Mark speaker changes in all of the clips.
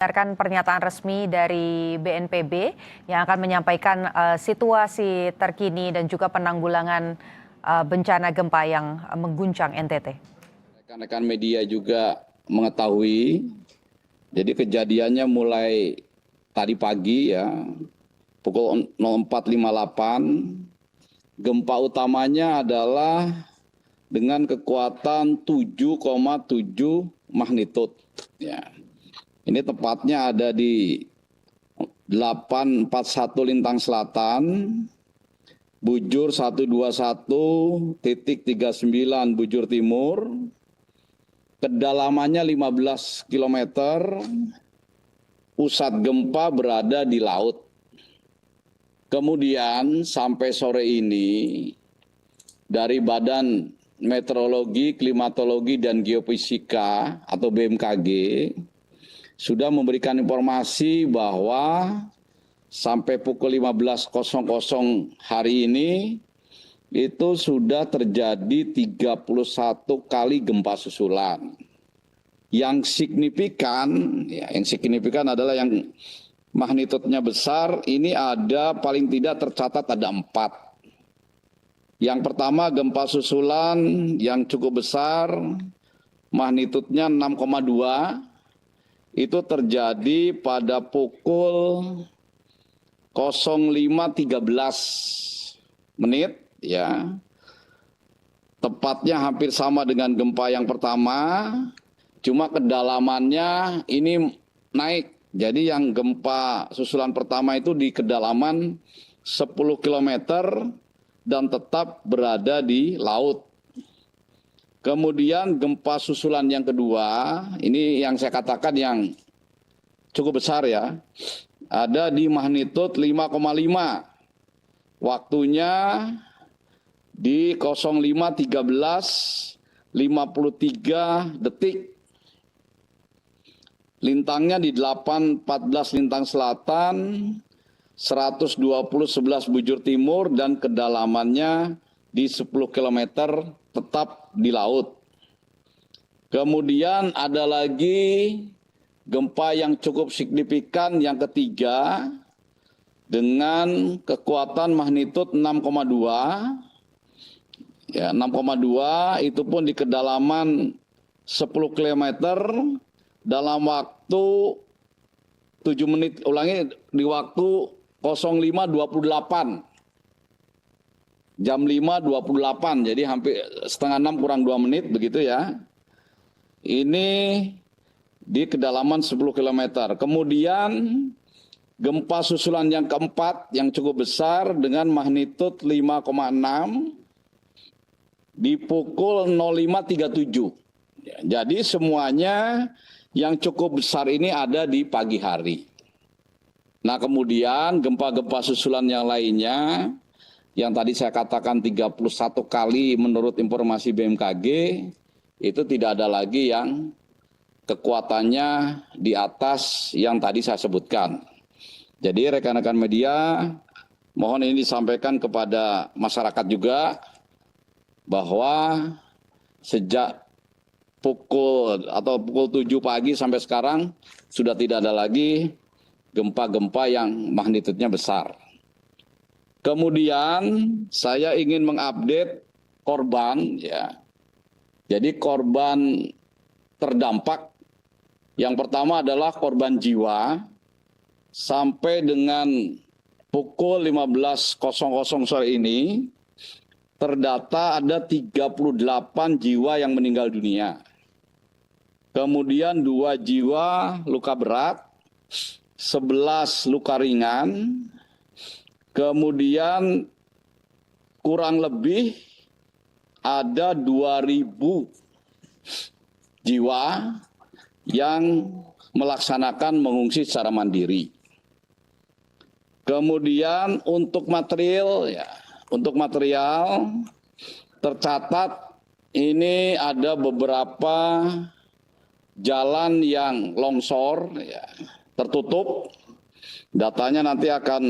Speaker 1: Dengarkan pernyataan resmi dari BNPB yang akan menyampaikan situasi terkini dan juga penanggulangan bencana gempa yang mengguncang NTT.
Speaker 2: Rekan-rekan media juga mengetahui, jadi kejadiannya mulai tadi pagi ya, pukul 04.58, gempa utamanya adalah dengan kekuatan 7,7 magnitudo. Ya. Ini tepatnya ada di 841 Lintang Selatan, bujur 121.39 bujur timur, kedalamannya 15 km, pusat gempa berada di laut. Kemudian sampai sore ini dari Badan Meteorologi, Klimatologi, dan Geofisika atau BMKG sudah memberikan informasi bahwa sampai pukul 15.00 hari ini itu sudah terjadi 31 kali gempa susulan. Yang signifikan adalah yang magnitudenya besar, ini ada paling tidak tercatat ada 4. Yang pertama gempa susulan yang cukup besar, magnitudenya 6,2, itu terjadi pada pukul 05.13 ya. Tepatnya hampir sama dengan gempa yang pertama, cuma kedalamannya ini naik. Jadi yang gempa susulan pertama itu di kedalaman 10 km dan tetap berada di laut. Kemudian gempa susulan yang kedua, ini yang saya katakan yang cukup besar ya, ada di magnitudo 5,5. Waktunya di 05.13.53 detik. Lintangnya di 814 Lintang Selatan, 120.11 bujur timur, dan kedalamannya di 10 km tetap di laut. Kemudian ada lagi gempa yang cukup signifikan yang ketiga dengan kekuatan magnitudo 6,2. Ya, 6,2 itu pun di kedalaman 10 km dalam waktu 7 menit, ulangi, di waktu 05.28. Jam 5.28, jadi hampir setengah 6 kurang 2 menit begitu ya. Ini di kedalaman 10 km. Kemudian gempa susulan yang keempat yang cukup besar dengan magnitudo 5,6 di pukul 05.37. Jadi semuanya yang cukup besar ini ada di pagi hari. Nah kemudian gempa-gempa susulan yang lainnya, yang tadi saya katakan 31 kali menurut informasi BMKG, itu tidak ada lagi yang kekuatannya di atas yang tadi saya sebutkan. Jadi rekan-rekan media, mohon ini disampaikan kepada masyarakat juga bahwa sejak pukul 7 pagi sampai sekarang sudah tidak ada lagi gempa-gempa yang magnitudenya besar. Kemudian saya ingin mengupdate korban ya. Jadi korban terdampak yang pertama adalah korban jiwa. Sampai dengan pukul 15.00 sore ini terdata ada 38 jiwa yang meninggal dunia. Kemudian 2 jiwa luka berat, 11 luka ringan. Kemudian kurang lebih ada 2.000 jiwa yang melaksanakan mengungsi secara mandiri. Kemudian untuk material tercatat ini ada beberapa jalan yang longsor ya, tertutup. Datanya nanti akan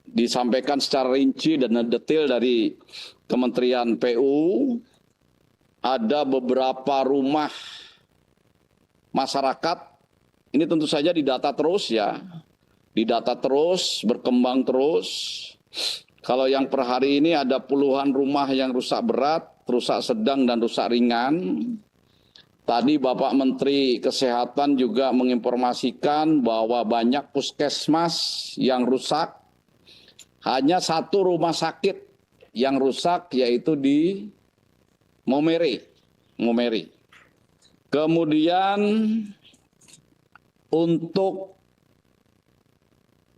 Speaker 2: disampaikan secara rinci dan detail dari Kementerian PU. Ada beberapa rumah masyarakat ini tentu saja didata terus ya, didata terus, berkembang terus. Kalau yang per hari ini ada puluhan rumah yang rusak berat, rusak sedang, dan rusak ringan. Tadi Bapak Menteri Kesehatan juga menginformasikan bahwa banyak puskesmas yang rusak. Hanya satu rumah sakit yang rusak, yaitu di Maumere. Kemudian untuk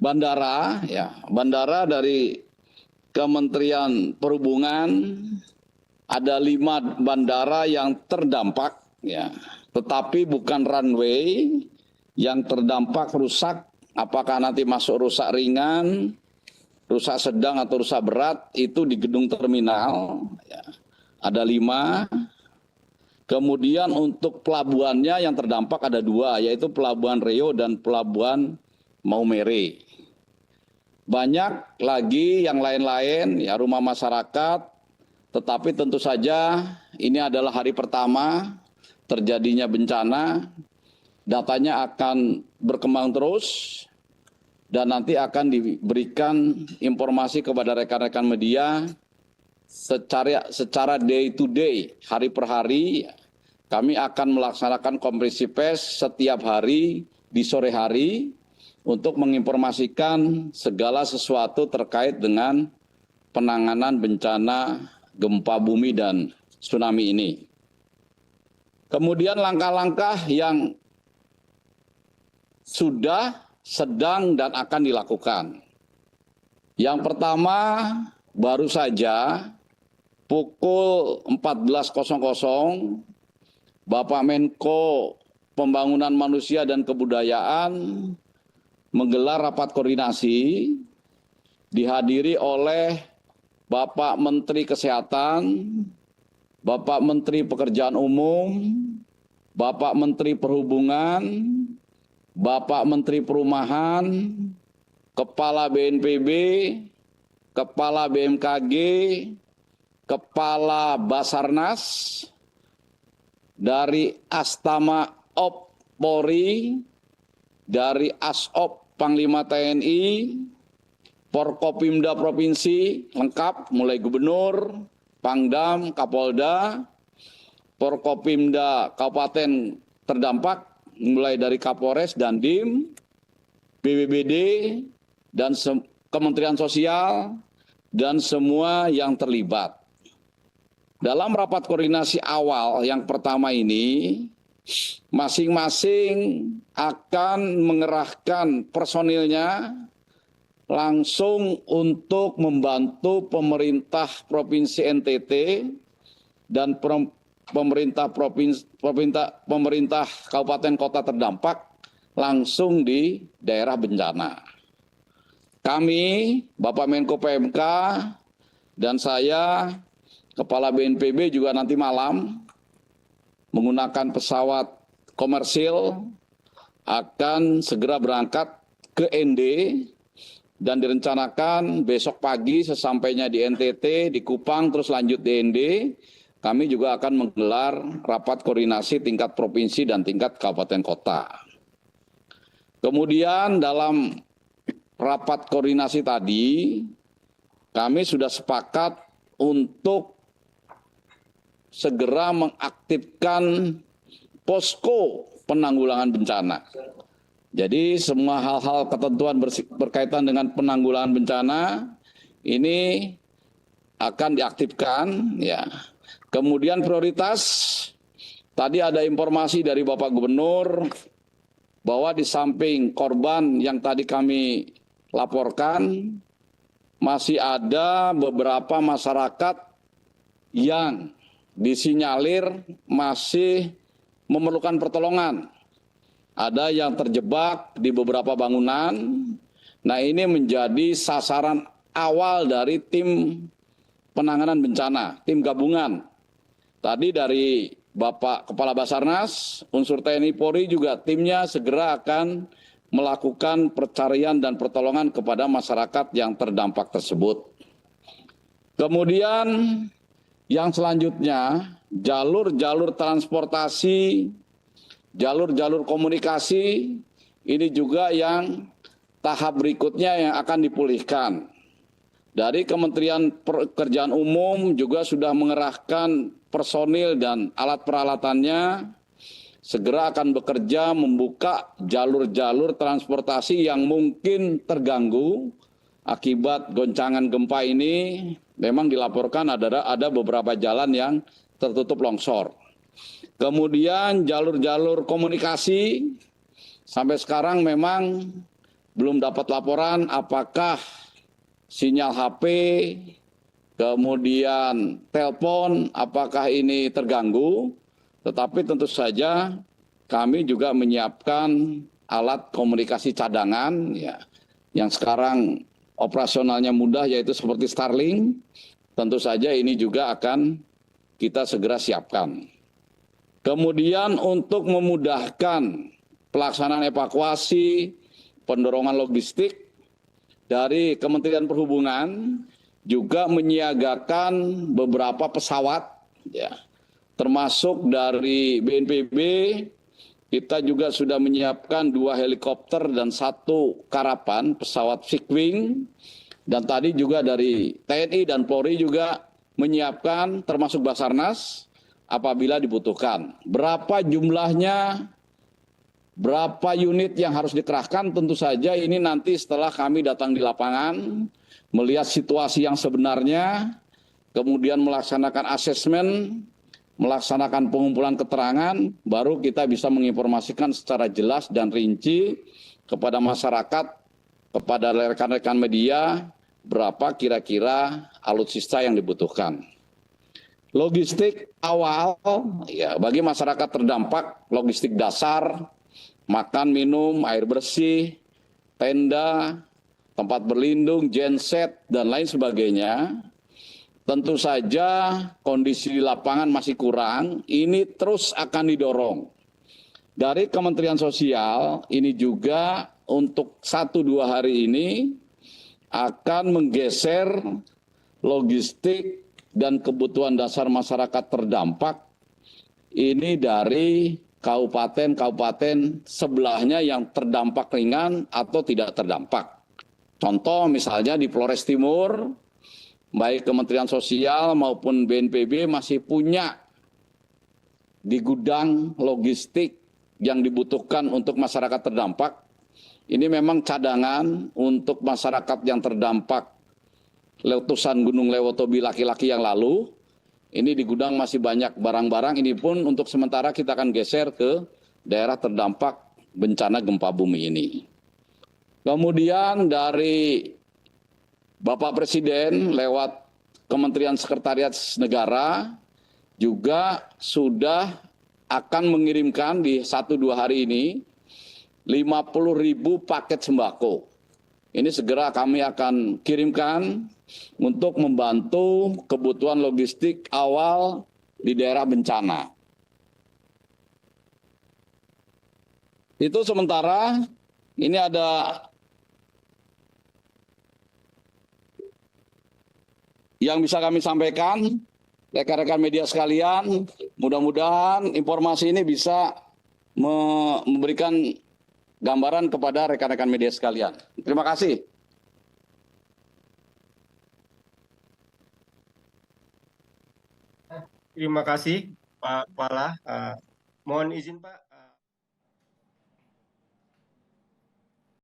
Speaker 2: bandara, ya, bandara dari Kementerian Perhubungan ada 5 bandara yang terdampak, ya, tetapi bukan runway yang terdampak rusak. Apakah nanti masuk rusak ringan, rusak sedang atau rusak berat, itu di gedung terminal, ya, ada 5. Kemudian untuk pelabuhannya yang terdampak ada 2, yaitu Pelabuhan Reo dan Pelabuhan Maumere. Banyak lagi yang lain-lain, ya, rumah masyarakat, tetapi tentu saja ini adalah hari pertama terjadinya bencana. Datanya akan berkembang terus dan nanti akan diberikan informasi kepada rekan-rekan media secara day to day, hari per hari. Kami akan melaksanakan konferensi pers setiap hari di sore hari untuk menginformasikan segala sesuatu terkait dengan penanganan bencana gempa bumi dan tsunami ini. Kemudian langkah-langkah yang sudah, sedang, dan akan dilakukan. Yang pertama, baru saja pukul 14.00, Bapak Menko Pembangunan Manusia dan Kebudayaan menggelar rapat koordinasi, dihadiri oleh Bapak Menteri Kesehatan, Bapak Menteri Pekerjaan Umum, Bapak Menteri Perhubungan, Bapak Menteri Perumahan, Kepala BNPB, Kepala BMKG, Kepala Basarnas, dari Astama Op Polri, dari Asop Panglima TNI, Forkopimda Provinsi lengkap, mulai Gubernur, Pangdam, Kapolda, Forkopimda Kabupaten terdampak, mulai dari Kapolres dan Dim, BPBD, dan Kementerian Sosial, dan semua yang terlibat. Dalam rapat koordinasi awal yang pertama ini, masing-masing akan mengerahkan personilnya langsung untuk membantu pemerintah Provinsi NTT dan pemerintah kabupaten kota terdampak langsung di daerah bencana. Kami, Bapak Menko PMK, dan saya, Kepala BNPB juga nanti malam menggunakan pesawat komersil akan segera berangkat ke ND dan direncanakan besok pagi sesampainya di NTT, di Kupang, terus lanjut di ND. Kami juga akan menggelar rapat koordinasi tingkat provinsi dan tingkat kabupaten kota. Kemudian dalam rapat koordinasi tadi, kami sudah sepakat untuk segera mengaktifkan posko penanggulangan bencana. Jadi semua hal-hal ketentuan berkaitan dengan penanggulangan bencana ini akan diaktifkan, ya. Kemudian prioritas, tadi ada informasi dari Bapak Gubernur bahwa di samping korban yang tadi kami laporkan, masih ada beberapa masyarakat yang disinyalir masih memerlukan pertolongan. Ada yang terjebak di beberapa bangunan. Nah, ini menjadi sasaran awal dari tim penanganan bencana, tim gabungan. Tadi dari Bapak Kepala Basarnas, unsur TNI Polri juga timnya segera akan melakukan pencarian dan pertolongan kepada masyarakat yang terdampak tersebut. Kemudian yang selanjutnya, jalur-jalur transportasi jalur-jalur komunikasi ini juga yang tahap berikutnya yang akan dipulihkan. Dari Kementerian Pekerjaan Umum juga sudah mengerahkan personil dan alat peralatannya, segera akan bekerja membuka jalur-jalur transportasi yang mungkin terganggu akibat goncangan gempa ini. Memang dilaporkan ada beberapa jalan yang tertutup longsor. Kemudian jalur-jalur komunikasi sampai sekarang memang belum dapat laporan apakah sinyal HP, kemudian telepon, apakah ini terganggu. Tetapi tentu saja kami juga menyiapkan alat komunikasi cadangan ya, yang sekarang operasionalnya mudah, yaitu seperti Starlink. Tentu saja ini juga akan kita segera siapkan. Kemudian untuk memudahkan pelaksanaan evakuasi, pendorongan logistik dari Kementerian Perhubungan juga menyiagakan beberapa pesawat, ya, termasuk dari BNPB. Kita juga sudah menyiapkan 2 helikopter dan 1 karapan pesawat Fixed-wing. Dan tadi juga dari TNI dan Polri juga menyiapkan termasuk Basarnas apabila dibutuhkan. Berapa jumlahnya, berapa unit yang harus dikerahkan, tentu saja ini nanti setelah kami datang di lapangan, melihat situasi yang sebenarnya, kemudian melaksanakan asesmen, melaksanakan pengumpulan keterangan, baru kita bisa menginformasikan secara jelas dan rinci kepada masyarakat, kepada rekan-rekan media, berapa kira-kira alutsista yang dibutuhkan. Logistik awal, ya, bagi masyarakat terdampak, logistik dasar, makan, minum, air bersih, tenda, tempat berlindung, genset, dan lain sebagainya. Tentu saja kondisi di lapangan masih kurang, ini terus akan didorong. Dari Kementerian Sosial, ini juga untuk 1-2 hari ini akan menggeser logistik dan kebutuhan dasar masyarakat terdampak ini dari kabupaten-kabupaten sebelahnya yang terdampak ringan atau tidak terdampak. Contoh misalnya di Flores Timur, baik Kementerian Sosial maupun BNPB masih punya di gudang logistik yang dibutuhkan untuk masyarakat terdampak. Ini memang cadangan untuk masyarakat yang terdampak letusan Gunung Lewotobi laki-laki yang lalu. Ini di gudang masih banyak barang-barang, ini pun untuk sementara kita akan geser ke daerah terdampak bencana gempa bumi ini. Kemudian dari Bapak Presiden lewat Kementerian Sekretariat Negara juga sudah akan mengirimkan di 1-2 hari ini 50.000 paket sembako. Ini segera kami akan kirimkan untuk membantu kebutuhan logistik awal di daerah bencana. Itu sementara, ini ada yang bisa kami sampaikan, rekan-rekan media sekalian. Mudah-mudahan informasi ini bisa memberikan gambaran kepada rekan-rekan media sekalian. Terima kasih.
Speaker 3: Terima kasih Pak Kepala. Mohon izin Pak.